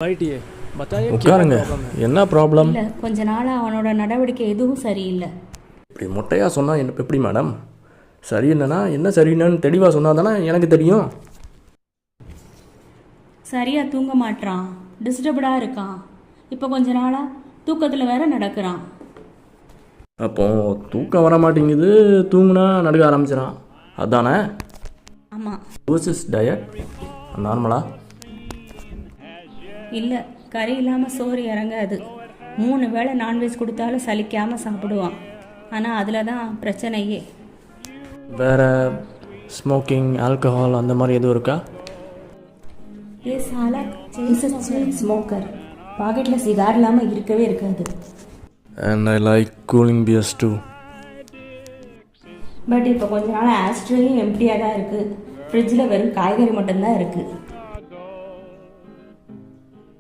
बैठिए बताइए क्या உட்காருங்க. प्रॉब्लम है। என்ன ப்ராப்ளம்? இல்லை கொஞ்ச நாளாக அவனோட நடவடிக்கை எதுவும் சரியில்லை. இப்படி மொட்டையாக சொன்னால் என்ன எப்படி மேடம்? சரி இல்லைனா என்ன சரியில்லைன்னு தெளிவாக சொன்னால் தானே எனக்கு தெரியும். சரியாக தூங்க மாட்றான், டிஸ்டர்ப்டாக இருக்கான். இப்போ கொஞ்ச நாளாக தூக்கத்தில் வேற நடக்கிறான். அப்போது தூக்கம் வர மாட்டேங்குது, தூங்குனா நடுக்க ஆரம்பிச்சிடான், அதானே? ஆமாம். டோசிஸ் டயட் நார்மலா? இல்லை, கறி இல்லாமல் சோறு இறங்காது. 3 வேளை நான்வெஜ் கொடுத்தாலும் சலிக்காமல் சாப்பிடுவான். ஆனால் அதில் தான் பிரச்சனையே. வேறு ஸ்மோக்கிங், ஆல்கஹால் அந்த மாதிரி எதுவும் இருக்கா? ஏ சாலா ஸ்மோக்கர். பாக்கெட்டில் சிகார் இல்லாமல் இருக்கவே இருக்காது. And I like cooling beers too. But இப்போ கொஞ்ச நாள் ஆஸ்ட்ரேயும் எம்டியாக தான் இருக்குது. ஃப்ரிட்ஜில் வெறும் காய்கறி மட்டும்தான் இருக்குது.